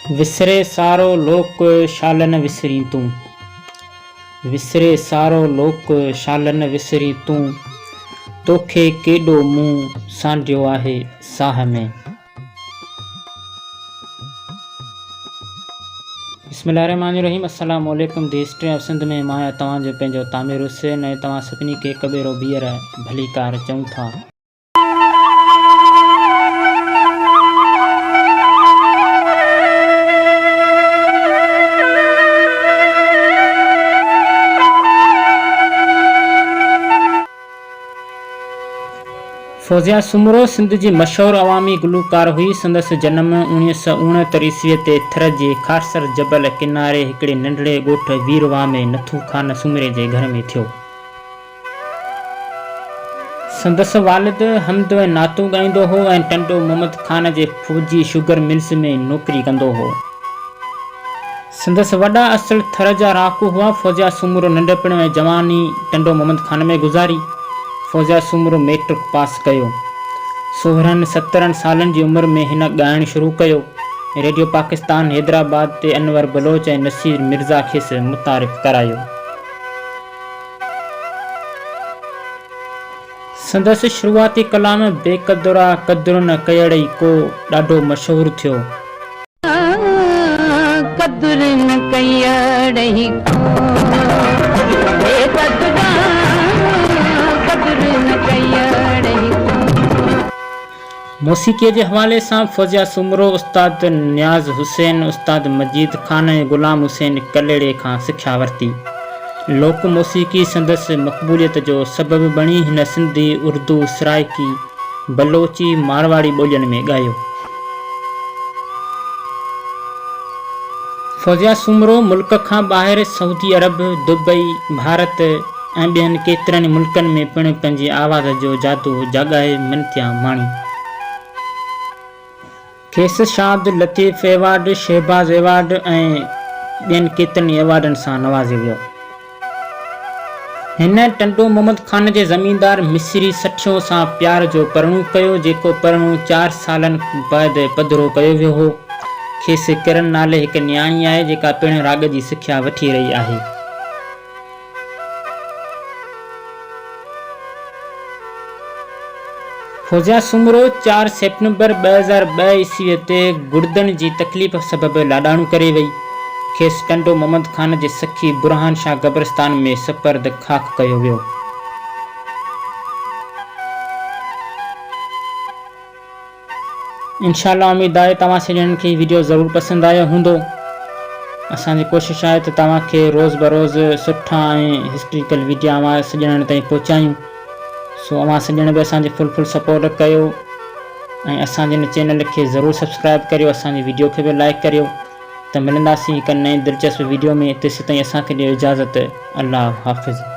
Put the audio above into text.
विसरे सारो लोक शालन विसरी तूं। विसरे सारो लोक शालन विसरी तूं। तोखे केॾो मुंहुं सांडियो आहे साह में। बिस्मिल्लाहिर्रहमानिर्रहीम। अस्सलाम वालेकुम। दी हिस्ट्री ऑफ सिंध में मां तव्हांजो पंहिंजो तामिर हुसैन ऐं तव्हां सभिनी खे कबेरो बीहर भली कार चऊं था। फौजिया सुमरो सिंध जी मशहूर अवामी गुलकार हुई। संदसि जन्म 1969 ईस्वी ते थर जे खारसर जबल किनारे हिकिड़े नंढड़े ॻोठ वीरवा में नथू खान सुमरे जे घर में थियो। संदसि वालिद हमद ऐं नातू ॻाईंदो हो ऐं टंडो मोहम्मद खान जे फौजी शुगर मिल्स में नौकरी कंदो हो। संदसि वॾा असल थर जा रहाकू हुआ। फौजिया सुमरो नंढपण ऐं जवानी टंडो मोहम्मद खान में गुज़ारी। फौजिया सुमरो मैट्रिक पास कयो। 16-17 सालनि जी उमिरि में हिन ॻाइणु शुरू कयो। रेडियो पाकिस्तान हैदराबाद ते अनवर बलोच ऐं नसीर मिर्ज़ा खेसि मुतारिफ़ करायो। संदसि शुरूआती कलाम बेक़दुरा क़दुरु न कयड़ई को ॾाढो मशहूरु थियो। क़दुरु न कयड़ई मौसीक़ीअ जे हवाले सां फौजिया सुमरो उस्ताद नियाज़ हुसैन, उस्ताद मजीद खान ऐं गुलाम हुसैन कलेड़े खां सिख्या वरिती। लोक मौसीक़ी संदसि मक़बूलियत जो सबबु बणी। हिन सिंधी, उर्दू, सराइकी, बलोची, मारवाड़ी ॿोलियुनि में ॻायो। फौजिया सुमरो मुल्क खां ॿाहिरि सऊदी अरब, दुबई, भारत ऐं ॿियनि केतिरनि मुल्कनि में पिणु पंहिंजी आवाज़ जो जादू जॻाए मिनतियां माणी। खेसि शाद लतीफ़ एवार्ड, शहबाज़ एवार्ड ऐं ॿियनि केतिरनि एवार्डनि सां नवाज़ियो वियो। हिन टंडो मोहम्मद खान जे ज़मींदार मिस्री सठियों सां प्यार जो परणो कयो, जेको परणो 4 सालनि बैदि पधिरो कयो वियो हो। खेसि किरण नाले हिकु न्याणी आहे जेका पिणु राग जी सिख्या वठी रही आहे। फौजिया सुमरो 4 सेप्टेम्बर 2002 ईस्वी ते गुर्दनि जी तकलीफ़ सबबु लाॾाणू करे वई। खेसि टंडो मोहम्मद खान जे सखी बुरहान शाह क़ब्रिस्तान में सपर्द ख़ाक कयो वियो। इंशाअल्लाह उम्मीद आहे तव्हां सॼणनि खे वीडियो ज़रूरु पसंदि आयो हूंदो। असांजी कोशिशि आहे त तव्हांखे रोज़ बरोज़ सुठा ऐं हिस्ट्रिकल वीडियो अवां सॼणनि ताईं पहुचायूं। सो अवां सॼण बि असांखे फुल सपोर्ट कयो ऐं असांजे हिन चैनल खे ज़रूरु सब्सक्राइब करियो। असांजी वीडियो खे बि लाइक करियो। त मिलंदासीं हिकु नई दिलचस्प वीडियो में। तेसि ताईं असांखे ॾियो इजाज़त। अल्लाह हाफ़िज़।